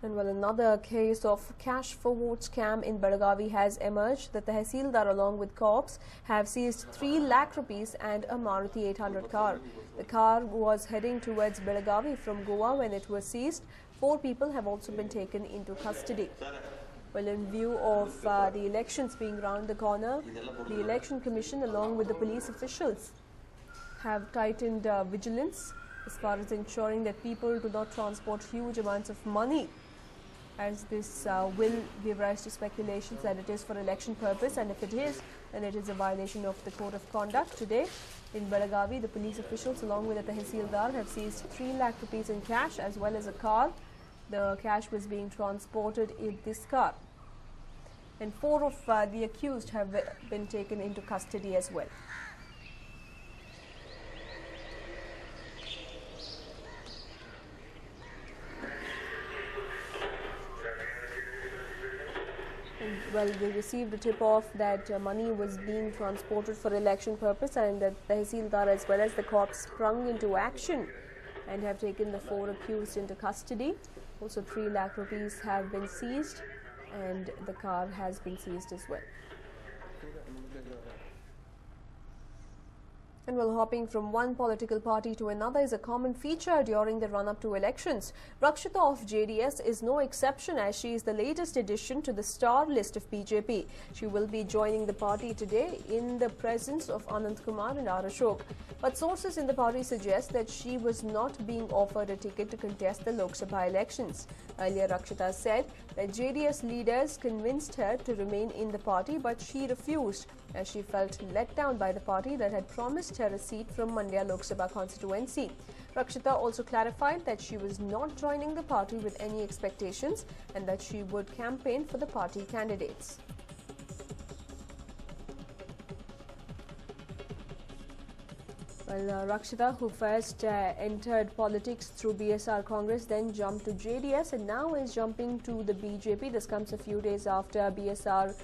And well, another case of cash for vote scam in Belagavi has emerged. The Tehsildar along with cops have seized 3 lakh rupees and a Maruti 800 car. The car was heading towards Belagavi from Goa when it was seized. 4 people have also been taken into custody. Well, in view of the elections being round the corner, the Election Commission along with the police officials have tightened vigilance as far as ensuring that people do not transport huge amounts of money, as this will give rise to speculations that it is for election purpose, and if it is, then it is a violation of the code of conduct. Today in Belagavi, the police officials along with the Tehsildar have seized 3 lakh rupees in cash as well as a car. The cash was being transported in this car, and 4 of the accused have been taken into custody as well. Well, they received a tip-off that money was being transported for election purpose, and that the Tehsildar as well as the cops sprung into action and have taken the 4 accused into custody. Also 3 lakh rupees have been seized and the car has been seized as well. And while hopping from one political party to another is a common feature during the run-up to elections, Rakshita of JDS is no exception, as she is the latest addition to the star list of BJP. She will be joining the party today in the presence of Anand Kumar and R. Ashok. But sources in the party suggest that she was not being offered a ticket to contest the Lok Sabha elections. Earlier, Rakshita said that JDS leaders convinced her to remain in the party, but she refused, as she felt let down by the party that had promised her a seat from Mandya Lok Sabha constituency. Rakshita also clarified that she was not joining the party with any expectations and that she would campaign for the party candidates. Well, Rakshita, who first entered politics through BSR Congress, then jumped to JDS and now is jumping to the BJP. This comes a few days after BSR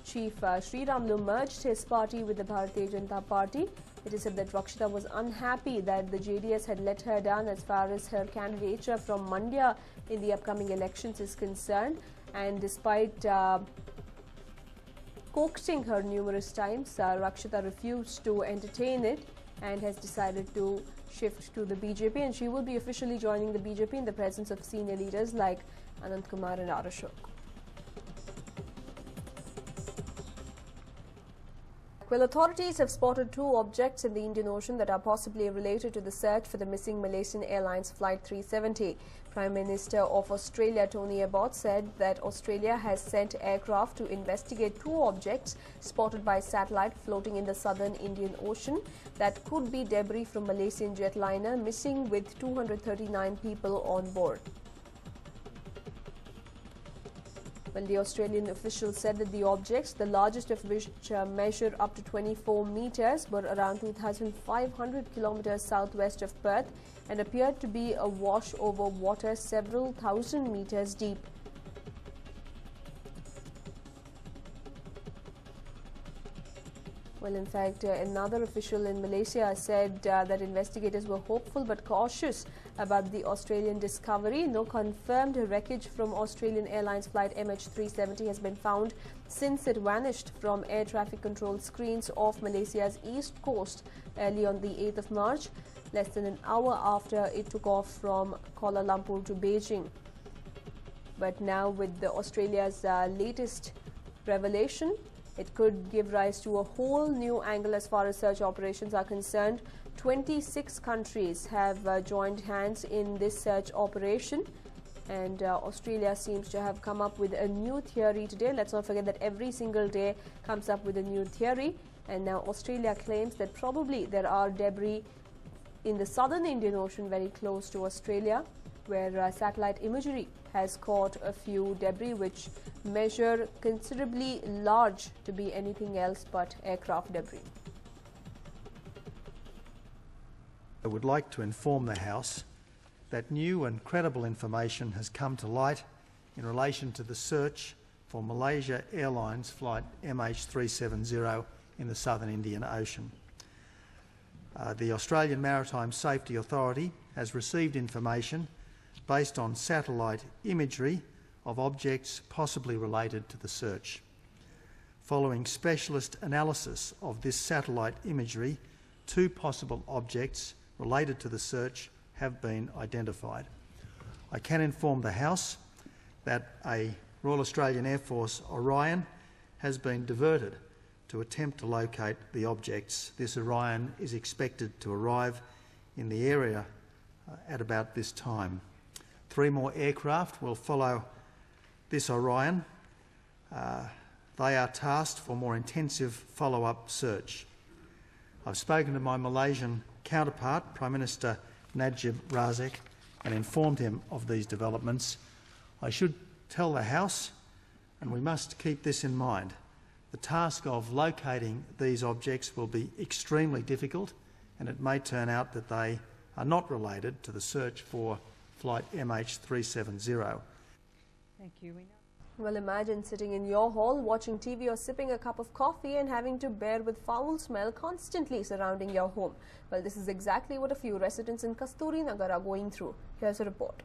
Chief Sri Ramlu merged his party with the Bharatiya Janata Party. It is said that Rakshita was unhappy that the JDS had let her down as far as her candidature from Mandya in the upcoming elections is concerned, and despite coaxing her numerous times, Rakshita refused to entertain it and has decided to shift to the BJP, and she will be officially joining the BJP in the presence of senior leaders like Anand Kumar and R. Ashok. Well, authorities have spotted 2 objects in the Indian Ocean that are possibly related to the search for the missing Malaysian Airlines Flight 370. Prime Minister of Australia Tony Abbott said that Australia has sent aircraft to investigate 2 objects spotted by satellite floating in the southern Indian Ocean that could be debris from Malaysian jetliner missing with 239 people on board. Well, the Australian officials said that the objects, the largest of which measure up to 24 meters, were around 2,500 kilometers southwest of Perth and appeared to be awash over water several thousand meters deep. Well, in fact, another official in Malaysia said that investigators were hopeful but cautious about the Australian discovery. No confirmed wreckage from Australian Airlines flight MH370 has been found since it vanished from air traffic control screens off Malaysia's east coast early on the 8th of March, less than an hour after it took off from Kuala Lumpur to Beijing. But now, with Australia's latest revelation, it could give rise to a whole new angle as far as search operations are concerned. 26 countries have joined hands in this search operation, and Australia seems to have come up with a new theory today. Let's not forget that every single day comes up with a new theory, and now Australia claims that probably there are debris in the southern Indian Ocean very close to Australia, where satellite imagery has caught a few debris which measure considerably large to be anything else but aircraft debris. I would like to inform the House that new and credible information has come to light in relation to the search for Malaysia Airlines flight MH370 in the southern Indian Ocean. The Australian Maritime Safety Authority has received information based on satellite imagery of objects possibly related to the search. Following specialist analysis of this satellite imagery, 2 possible objects related to the search have been identified. I can inform the House that a Royal Australian Air Force Orion has been diverted to attempt to locate the objects. This Orion is expected to arrive in the area at about this time. 3 more aircraft will follow this Orion. They are tasked for more intensive follow-up search. I've spoken to my Malaysian counterpart, Prime Minister Najib Razak, and informed him of these developments. I should tell the House, and we must keep this in mind, the task of locating these objects will be extremely difficult, and it may turn out that they are not related to the search for flight MH370. Thank you. Well, imagine sitting in your hall, watching TV or sipping a cup of coffee and having to bear with foul smell constantly surrounding your home. Well, this is exactly what a few residents in Kasturi Nagar are going through. Here's a report.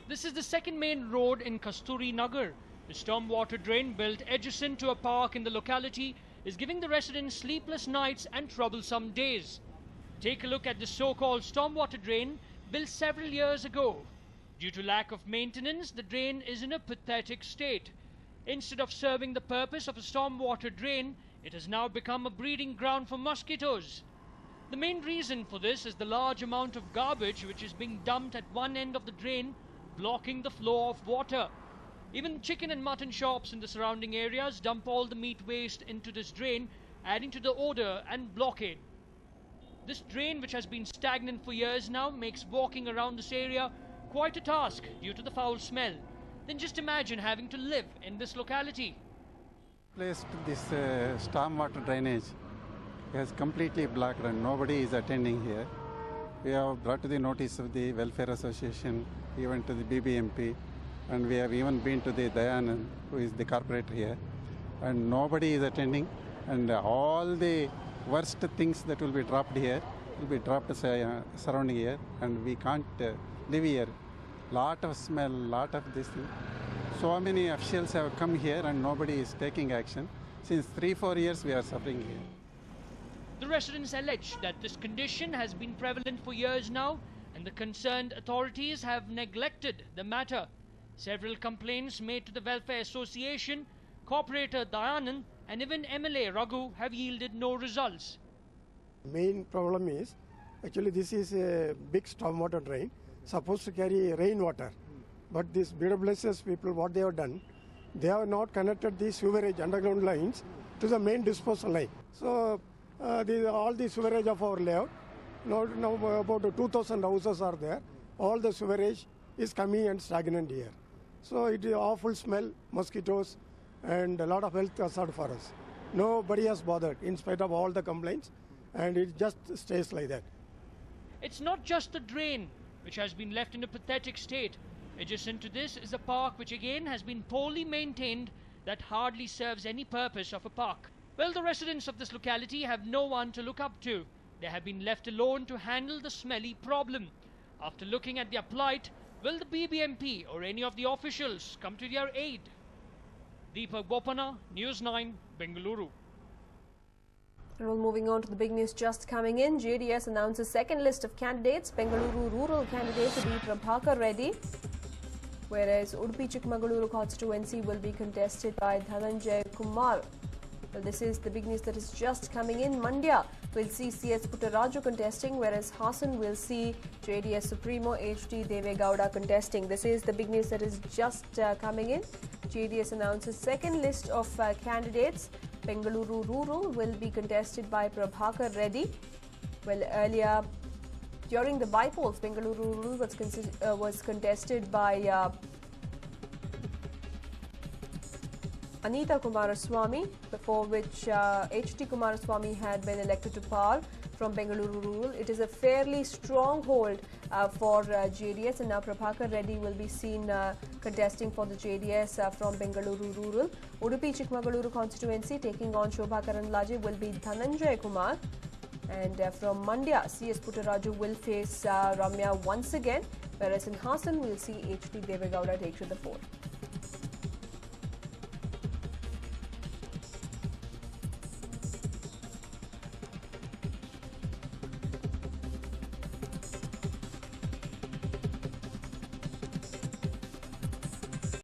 This is the second main road in Kasturi Nagar. The stormwater drain built adjacent to a park in the locality is giving the residents sleepless nights and troublesome days. Take a look at the so-called stormwater drain built several years ago. Due to lack of maintenance, the drain is in a pathetic state. Instead of serving the purpose of a stormwater drain, it has now become a breeding ground for mosquitoes. The main reason for this is the large amount of garbage which is being dumped at one end of the drain, blocking the flow of water. Even chicken and mutton shops in the surrounding areas dump all the meat waste into this drain, adding to the odour and blockade. This drain, which has been stagnant for years now, makes walking around this area quite a task due to the foul smell. Then just imagine having to live in this locality. Placed this stormwater drainage has completely blocked and nobody is attending here. We have brought to the notice of the Welfare Association, even to the BBMP, and we have even been to the Dayanand, who is the corporator here, and nobody is attending, and all the worst things that will be dropped here will be dropped surrounding here, and we can't live here. Lot of smell, lot of this thing. So many officials have come here and nobody is taking action. Since 3-4 years we are suffering here. The residents allege that this condition has been prevalent for years now and the concerned authorities have neglected the matter. Several complaints made to the Welfare Association, Corporator Dayanand and even MLA Raghu have yielded no results. Main problem is, actually this is a big stormwater drain, supposed to carry rainwater. But these BWSS people, what they have done, they have not connected the sewerage underground lines to the main disposal line. So all the sewerage of our layout, now about 2,000 houses are there. All the sewerage is coming and stagnant here. So it is awful smell, mosquitoes, and a lot of health hazard for us. Nobody has bothered in spite of all the complaints, and it just stays like that. It's not just the drain which has been left in a pathetic state. Adjacent to this is a park which again has been poorly maintained that hardly serves any purpose of a park. Well, the residents of this locality have no one to look up to. They have been left alone to handle the smelly problem. After looking at their plight, will the BBMP or any of the officials come to their aid? Deepak Bopana, News 9, Bengaluru. Well, moving on to the big news just coming in. JDS announces second list of candidates. Bengaluru rural candidate to be Prabhakar Reddy, whereas Udupi Chikmagaluru constituency will be contested by Dhananjay Kumar. Well, this is the big news that is just coming in. Mandya will see CS Puttaraju contesting, whereas Hassan will see JDS Supremo HD Devegowda contesting. This is the big news that is just coming in. JDS announces second list of candidates. Bengaluru Rural will be contested by Prabhakar Reddy. Well, earlier during the by-polls, Bengaluru Rural was contested by Anita Kumaraswamy, before which H.D. Kumaraswamy had been elected to power from Bengaluru Rural. It is a fairly strong hold for JDS, and now Prabhakar Reddy will be seen contesting for the JDS from Bengaluru Rural. Udupi Chikmagaluru constituency taking on Shobha Karandlaje will be Dhananjay Kumar. And from Mandya, CS Puttaraju will face Ramya once again, whereas in Hassan we'll see HD Devegowda take to the fore.